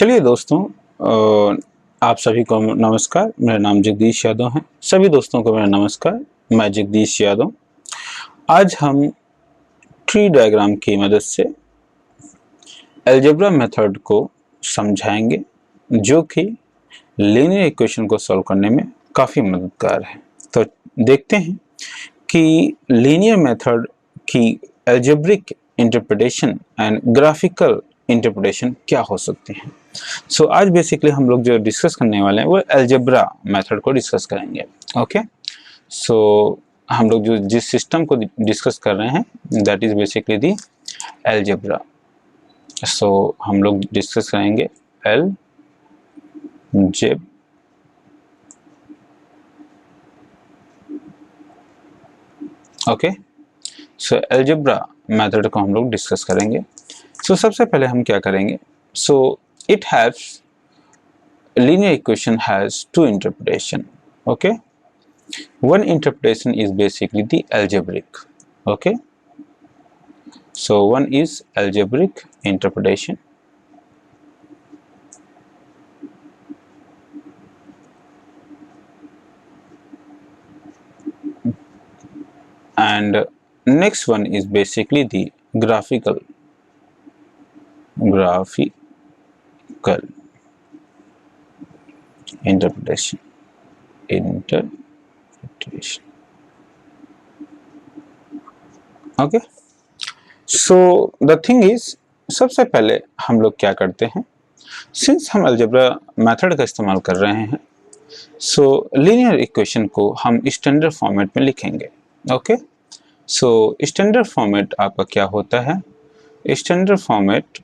चलिए दोस्तों, आप सभी को नमस्कार। मेरा नाम जगदीश यादव है। सभी दोस्तों को मेरा नमस्कार। मैं जगदीश यादव। आज हम ट्री डायग्राम की मदद से अलजेब्रा मेथड को समझाएंगे, जो कि लीनियर इक्वेशन को सॉल्व करने में काफ़ी मददगार है। तो देखते हैं कि लीनियर मेथड की algebraic interpretation and graphical interpretation क्या हो सकती हैं। सो आज बेसिकली हम लोग जो डिस्कस करने वाले हैं वो अलजेब्रा मेथड को डिस्कस करेंगे। ओके, सो हम लोग जो जिस सिस्टम को डिस्कस कर रहे हैं that is basically the algebra. So हम लोग डिस्कस करेंगे algebra. Okay, so algebra method को हम लोग डिस्कस करेंगे। सो सबसे पहले हम क्या करेंगे, सो it has linear equation has two interpretation. Okay, one interpretation is basically the algebraic. Okay, so one is algebraic interpretation and next one is basically the graphical interpretation. Okay, so the thing is, सबसे पहले हम लोग क्या करते हैं, since हम algebra method का इस्तेमाल कर रहे हैं, सो लीनियर इक्वेशन को हम स्टैंडर्ड फॉर्मेट में लिखेंगे। ओके, सो स्टैंडर्ड फॉर्मेट आपका क्या होता है, स्टैंडर्ड फॉर्मेट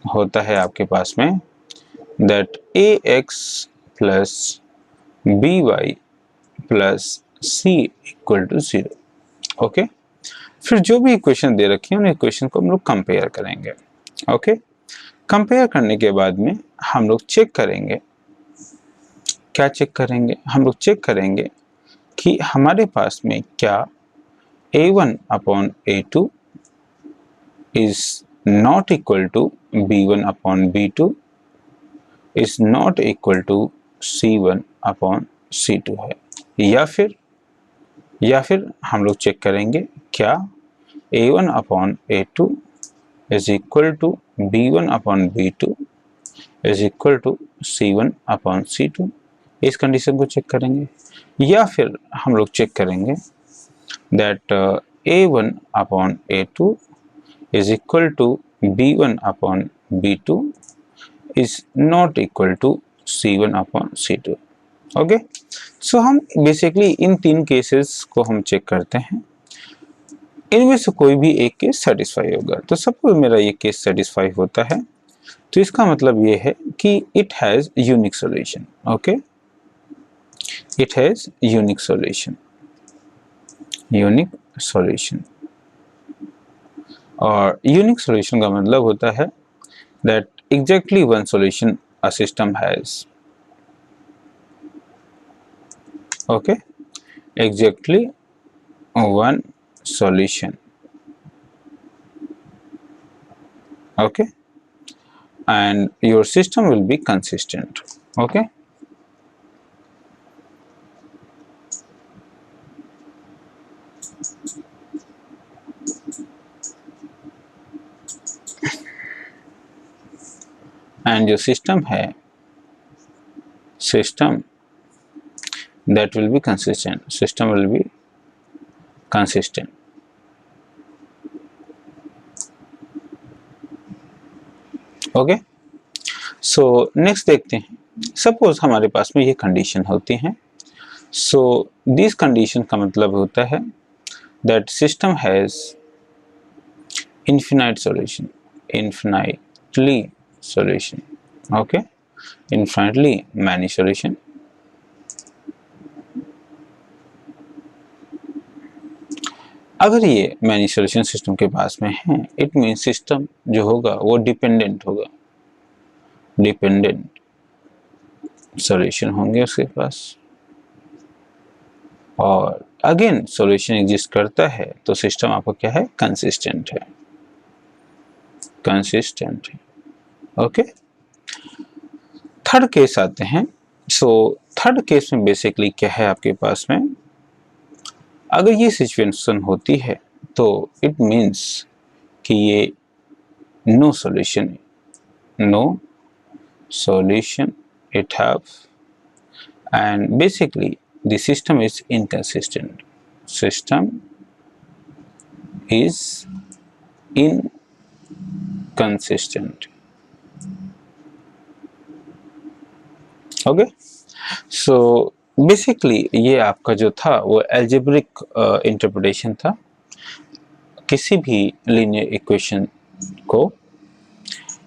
होता है आपके पास में that ax plus by plus c equal to 0। Okay, फिर जो भी इक्वेशन दे रखी है उन इक्वेशन को हम लोग कंपेयर करेंगे। ओके, कंपेयर करने के बाद में हम लोग चेक करेंगे, क्या चेक करेंगे, हम लोग चेक करेंगे कि हमारे पास में क्या a1 upon a2 is not equal to b1 upon b2 is not equal to c1 upon c2 है, या फिर हम लोग चेक करेंगे क्या a1 upon a2 is equal to b1 upon b2 is equal to c1 upon c2। इस condition को check करेंगे, या फिर हम लोग चेक करेंगे that a1 upon a2 is equal to b1 upon b2 is not equal to c1 upon c2। Okay, so हम basically इन तीन केसेस को हम चेक करते हैं, इनमें से कोई भी एक केस सेटिस्फाई होगा। तो सपोज मेरा ये केस सेटिस्फाई होता है तो इसका मतलब ये है कि it has unique solution. Okay, it has unique solution, unique solution. और यूनिक सॉल्यूशन का मतलब होता है that exactly one solution a system has. Okay, exactly one solution. Okay, and your system will be consistent. Okay, and your system है system that will be consistent, system will be consistent। Okay, so next देखते हैं, suppose हमारे पास में ये condition होती है। So this condition का मतलब होता है that system has infinite solution, infinitely solution। okay, infinitely many solution। अगर ये मैनी सॉल्यूशन सिस्टम के पास में है, इट मीन सिस्टम जो होगा वो डिपेंडेंट होगा, डिपेंडेंट सॉल्यूशन होंगे उसके पास। और अगेन सॉल्यूशन एग्जिस्ट करता है तो सिस्टम आपका क्या है, कंसिस्टेंट है, कंसिस्टेंट है। ओके, थर्ड केस आते हैं। सो थर्ड केस में बेसिकली क्या है आपके पास में, अगर ये सिचुएशन होती है तो इट मीन्स कि ये no solution, no solution it have, and basically the system is inconsistent, system is inconsistent. Okay, so basically ये आपका जो था वो एल्जेब्रिक इंटरप्रिटेशन था किसी भी लीनियर इक्वेशन को।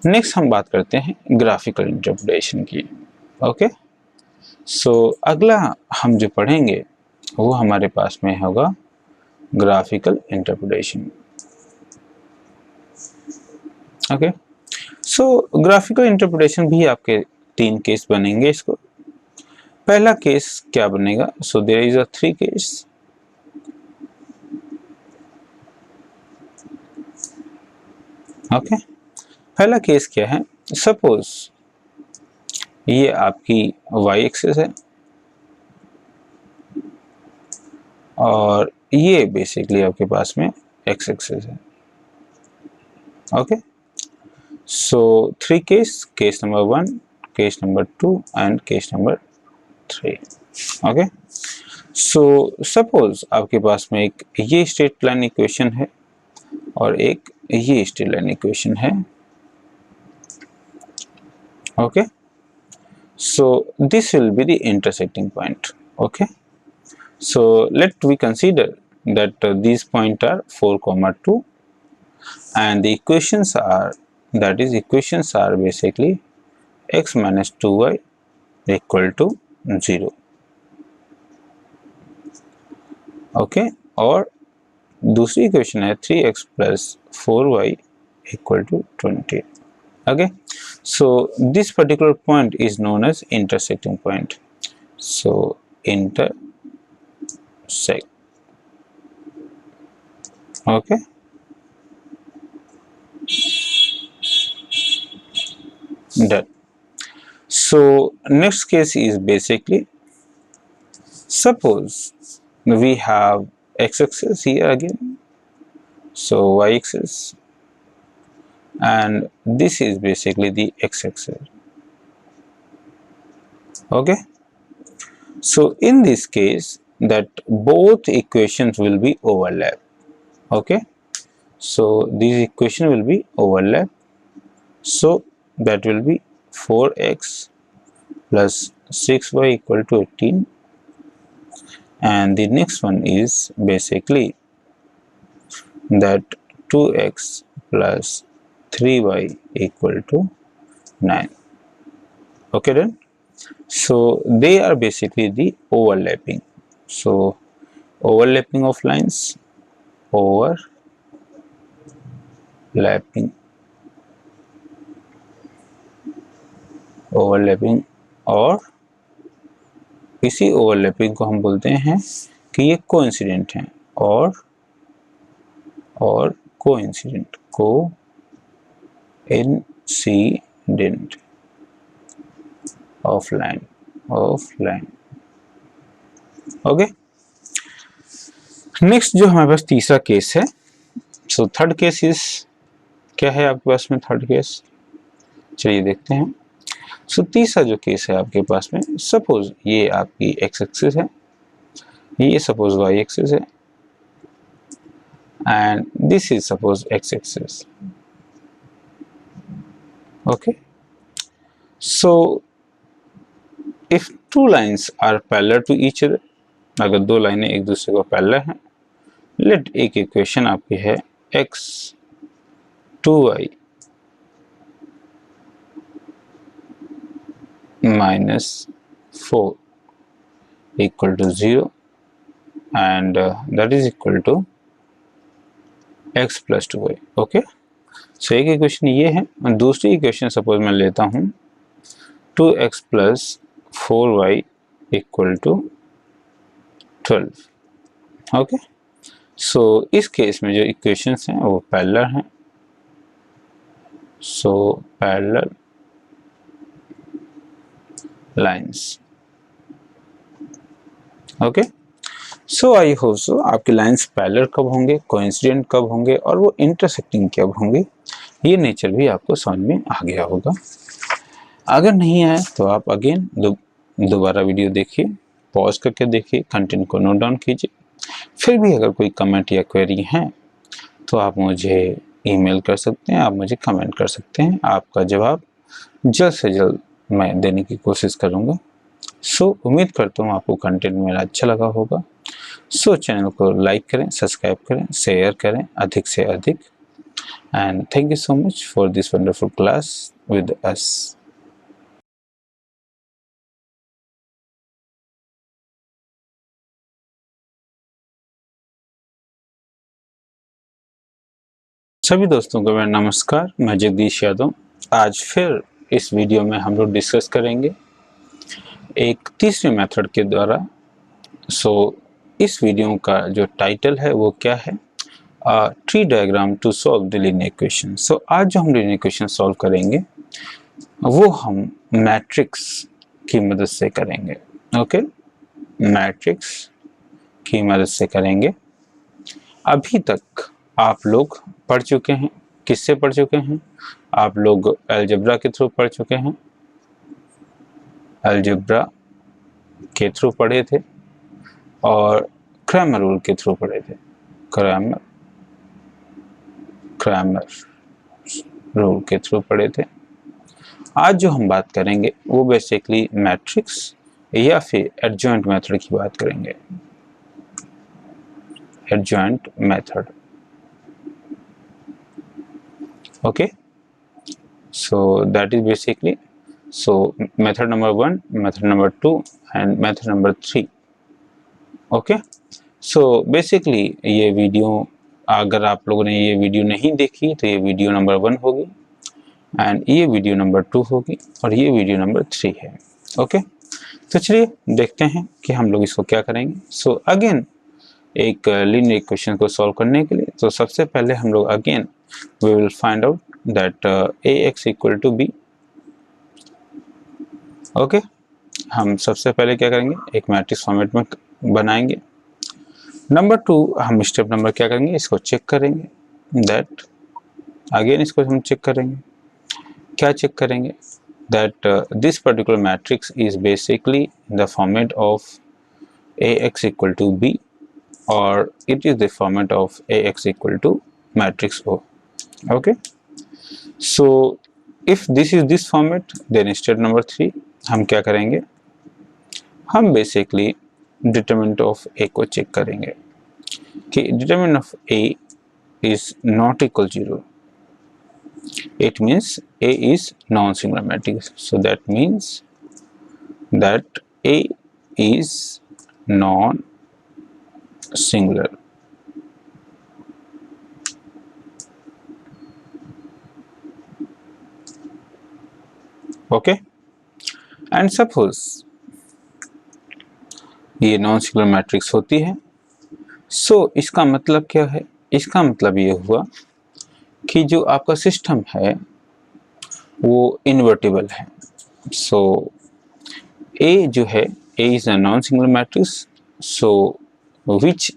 नेक्स्ट हम बात करते हैं ग्राफिकल इंटरप्रिटेशन की। ओके, सो अगला हम जो पढ़ेंगे वो हमारे पास में होगा ग्राफिकल इंटरप्रिटेशन। ओके, सो ग्राफिकल इंटरप्रिटेशन भी आपके 3 केस बनेंगे। इसको पहला केस क्या बनेगा, so there is a 3 case. Okay, पहला केस क्या है, सपोज ये आपकी y एक्सिस है और ये बेसिकली आपके पास में x एक्सिस है। Okay, so 3 case, case number 1, case number 2 and case number 3। Okay, so suppose आपके पास में एक ये स्ट्रेट लाइन इक्वेशन है और एक ये स्ट्रेट लाइन इक्वेशन है। Okay, so this will be the intersecting point. Okay, so let we consider that these points are 4, 2 and the equations are, that is equations are basically x minus 2y equal to 0. Okay, और दूसरी equation है 3x plus 4y equal to 20. Okay, so this particular point is known as intersecting point. So intersect. Okay, done. So next case is basically, suppose we have x-axis here again, so y-axis, and this is basically the x-axis. Okay, so in this case that both equations will be overlap. Okay, so this equation will be overlap, so that will be 4x plus 6y equal to 18, and the next one is basically that 2x plus 3y equal to 9. Okay, then so they are basically the overlapping. So overlapping of lines, overlapping और इसी overlapping को हम बोलते हैं कि ये coincident हैं, और coincident, coincident of line. Okay, next जो हमारे पास तीसरा केस है, सो थर्ड केस इज, क्या है आपके पास में थर्ड केस, चलिए देखते हैं। सो तीसरा जो केस है आपके पास में, सपोज ये आपकी x एक्सिस है, ये सपोज y एक्सिस है, and this is suppose x axis. Okay, so if two lines are parallel to each other, अगर दो लाइनें एक दूसरे को पैरेलल हैं, लेट एक इक्वेशन आपकी है x 2y minus 4 equal to 0 and that is equal to x plus 2y. Okay, so एक इक्वेशन ये है, और दूसरी इक्वेशन सपोज मैं लेता हूँ 2x plus 4y equal to 12. Okay, सो इस केस में जो इक्वेशंस हैं वो पैरेलल हैं, so parallel lines. Okay, so I hope so आपके लाइंस पैरेलल कब होंगे, कोइंसिडेंट कब होंगे और वो इंटरसेक्टिंग कब होंगे, ये नेचर भी आपको समझ में आ गया होगा। अगर नहीं आया तो आप अगेन दोबारा वीडियो देखिए, पॉज करके देखिए, कंटेंट को नोट डाउन कीजिए। फिर भी अगर कोई कमेंट या क्वेरी है तो आप मुझे ईमेल कर सकते हैं, आप मुझे कमेंट कर सकते हैं। आपका जवाब जल्द से जल्द मैं देने की कोशिश करूँगा। सो उम्मीद करता हूँ आपको कंटेंट मेरा अच्छा लगा होगा। सो चैनल को लाइक करें, सब्सक्राइब करें, शेयर करें अधिक से अधिक। And thank you so much for this wonderful class with us. सभी दोस्तों को मेरा नमस्कार, मैं जगदीश यादव। आज फिर इस वीडियो में हम लोग डिस्कस करेंगे एक तीसरे मेथड के द्वारा। सो इस वीडियो का जो टाइटल है वो क्या है, tree diagram to solve the linear equation. So आज जो हम लीनियर इक्वेशन सॉल्व करेंगे वो हम मैट्रिक्स की मदद से करेंगे। ओके, मैट्रिक्स की मदद से करेंगे। अभी तक आप लोग पढ़ चुके हैं, किससे पढ़ चुके हैं? आप लोग अलजेब्रा के थ्रू पढ़ चुके हैं, अलजेब्रा के थ्रू पढ़े थे और क्रैमर रूल के थ्रू पढ़े थे, क्रैमर रूल के थ्रू पढ़े थे। आज जो हम बात करेंगे वो बेसिकली मैट्रिक्स या फिर एडजॉइंट मेथड की बात करेंगे। Adjoint method. okay, so that is basically so method number 1, method number 2 and method number 3. okay, so basically ये वीडियो, अगर आप लोगों ने ये वीडियो नहीं देखी तो ये वीडियो नंबर 1 होगी एंड ये वीडियो नंबर 2 होगी और ये वीडियो नंबर 3 है। ओके, तो चलिए देखते हैं कि हम लोग इसको क्या करेंगे। सो अगेन एक लीनियर इक्वेशन को सॉल्व करने के लिए तो सबसे पहले हम लोग again we will find out that ax equal to b. Okay, हम सबसे पहले क्या करेंगे, एक मैट्रिक्स फॉर्मेट में बनाएंगे। नंबर 2 हम स्टेप नंबर क्या करेंगे, इसको चेक करेंगे। दैट अगेन इसको हम चेक करेंगे। क्या चेक करेंगे? That this particular matrix is basically in the format of ax equal to b or it is the format of ax equal to matrix O. okay, so if this is this format then step number 3 हम क्या करेंगे, हम basically determinant of a को check करेंगे कि determinant of a is not equal 0. it means a is non-singular matrix, so that means that a is non-singular. Okay, and suppose ये non singular matrix होती है। सो इसका मतलब क्या है? इसका मतलब ये हुआ कि जो आपका सिस्टम है वो इन्वर्टिबल है। सो ए जो है, A is a non singular matrix, so which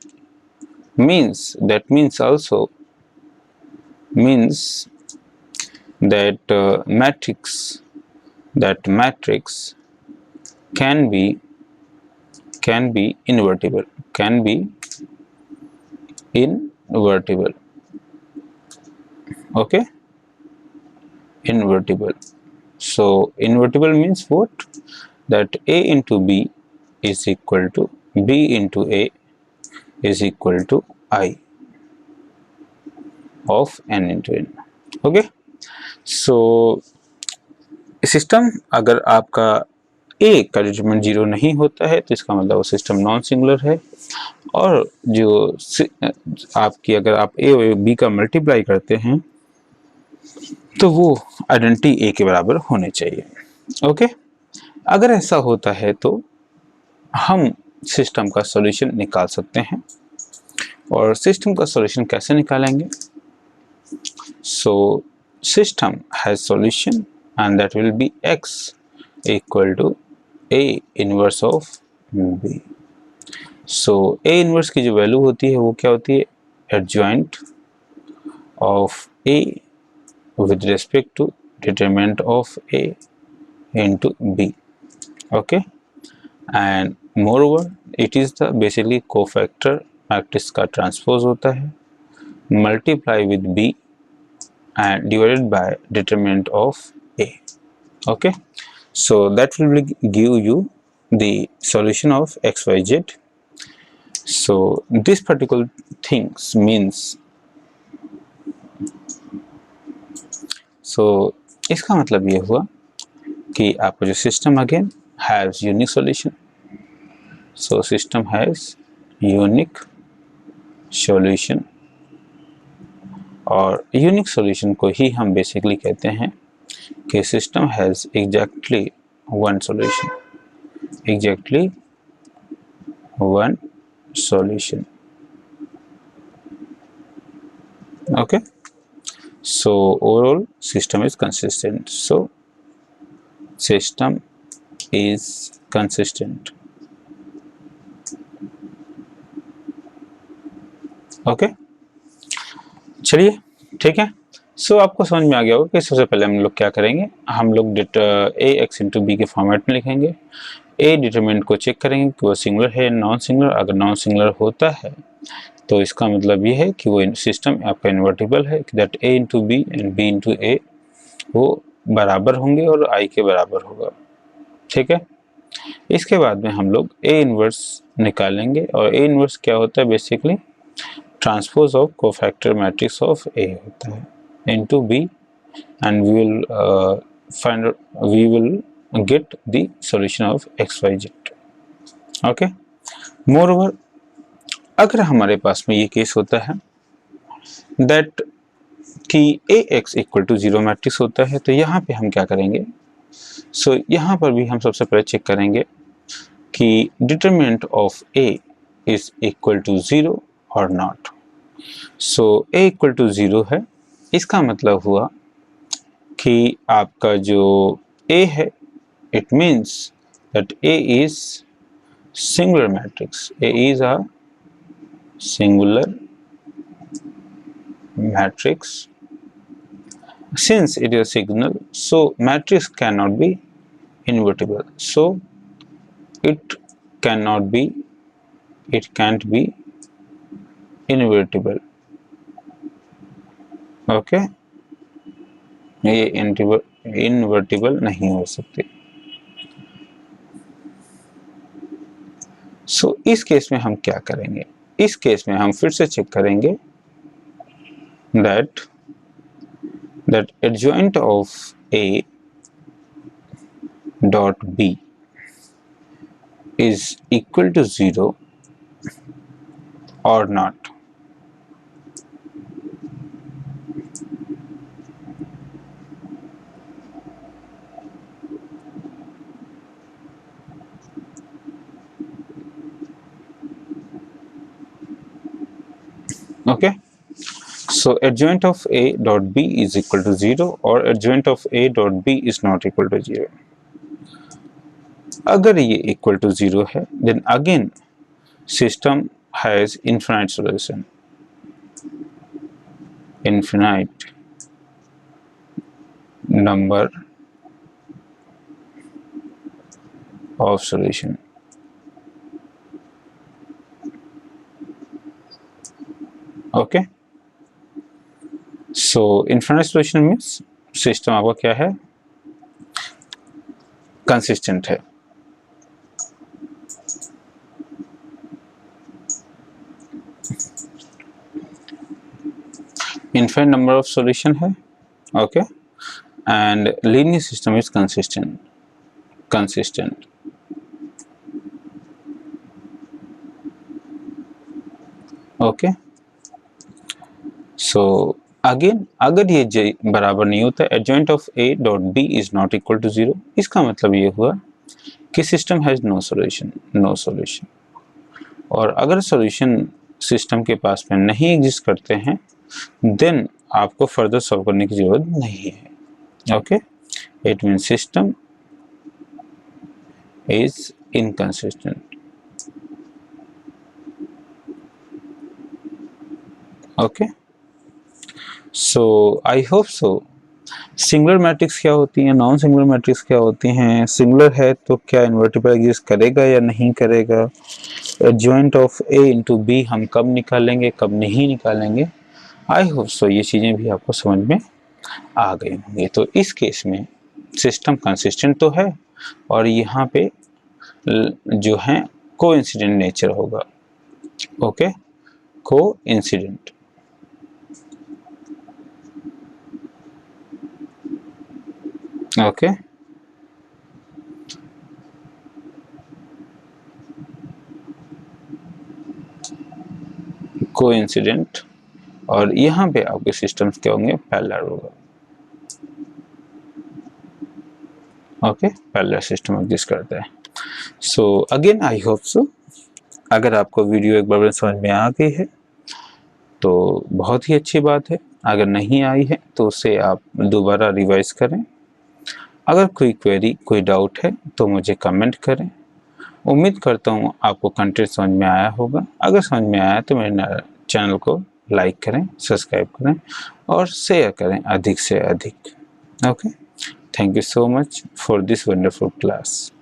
means that means also means that matrix can be invertible, okay, invertible. So invertible means what? That a into b is equal to b into a is equal to I of n into n. Okay, so system अगर आपका a का determinant 0 नहीं होता है तो इसका मतलब वो सिस्टम नॉन सिंगुलर है। और जो आपकी अगर आप a और b का मल्टीप्लाई करते हैं तो वो आइडेंटिटी a के बराबर होने चाहिए। ओके, अगर ऐसा होता है तो हम सिस्टम का सॉल्यूशन निकाल सकते हैं। और सिस्टम का सॉल्यूशन कैसे निकालेंगे? सो system has solution and that will be x equal to a inverse of b. So a inverse की जो वैल्यू होती है वो क्या होती है, adjoint of a with respect to determinant of a into b. Okay, and moreover it is the basically cofactor matrix का transpose होता है, multiply with b and divided by determinant of a. Okay, so that will give you the solution of xyz. So this particular things means, so इसका मतलब ये हुआ कि आपका जो system again has unique solution. So system has unique solution, और unique solution को ही हम बेसिकली कहते हैं कि system has exactly one solution, exactly one solution. Okay, so overall system is consistent. So system is consistent. Okay, चलिए ठीक है. सो आपको समझ में आ गया होगा कि सबसे पहले हम लोग क्या करेंगे, हम लोग ए एक्स इंटू बी के फॉर्मेट में लिखेंगे. ए डिटरमिनेंट को चेक करेंगे कि वो सिंगुलर है नॉन सिंगुलर. अगर नॉन सिंगुलर होता है तो इसका मतलब ये है कि वो सिस्टम आपका इन्वर्टिबल है, कि that A into B and B into A वो बराबर होंगे और आई के बराबर होगा. ठीक है, इसके बाद में हम लोग ए इनवर्स निकालेंगे, और ए इनवर्स क्या होता है, basically transpose of cofactor matrix of A होता है into B, and we will get the solution of x y z. Okay, moreover अगर हमारे पास में ये केस होता है दैट कि ए एक्स इक्वल टू 0 मैट्रिक्स होता है, तो यहाँ पे हम क्या करेंगे, सो यहाँ पर भी हम सबसे पहले चेक करेंगे कि determinant of A is equal to 0 और not. So A equal to 0 है, इसका मतलब हुआ कि आपका जो ए है, it means that A is singular matrix. A is a singular matrix. Since it is singular, so matrix cannot be invertible, so it can't be invertible. Okay, ये invertible नहीं हो सकती. So इस केस में हम क्या करेंगे, इस केस में हम फिर से चेक करेंगे that adjoint of A dot B is equal to 0 or not. Okay, so adjoint of A dot B is equal to 0 or adjoint of A dot B is not equal to 0. अगर ये equal to 0 है, then again system has infinite solution, infinite number of solution. Okay, so infinite solution means system आपका क्या है, consistent है. Infinite number of solution है. Okay, and linear system is consistent. Okay, so again अगर ये j बराबर नहीं होता, adjoint of a dot b is not equal to 0, इसका मतलब ये हुआ कि सिस्टम हैज नो सॉल्यूशन. और अगर सॉल्यूशन सिस्टम के पास में नहीं एग्जिस्ट करते हैं, देन आपको फर्दर सॉल्व करने की जरूरत नहीं है। Okay, it mean system is inconsistent. Okay, so I hope so. Singular matrix क्या होती है, नॉन सिंगुलर मैट्रिक्स क्या होती हैं, सिंगुलर है तो क्या इन्वर्टिबल एग्जिस्ट करेगा या नहीं करेगा, joint of A into B हम कब निकालेंगे कब नहीं निकालेंगे। आई होप सो ये चीज़ें भी आपको समझ में आ गई होंगी। तो इस केस में सिस्टम कंसिस्टेंट तो है और यहाँ पे जो है कोइंसिडेंट नेचर होगा। Okay, coincident. ओके, कोइंसिडेंट, और यहाँ पे आपके सिस्टम्स क्या होंगे, पैरेलल होगा। ओके, पैरेलल सिस्टम एग्जिस्ट करता है। So again I hope so अगर आपको वीडियो एक बार समझ में आ गई है तो बहुत ही अच्छी बात है। अगर नहीं आई है तो उसे आप दोबारा रिवाइज करें। अगर कोई क्वेरी कोई डाउट है तो मुझे कमेंट करें। उम्मीद करता हूँ आपको कंटेंट समझ में आया होगा। अगर समझ में आया तो मेरे चैनल को लाइक करें, सब्सक्राइब करें और शेयर करें अधिक से अधिक। Okay, thank you so much for this wonderful class.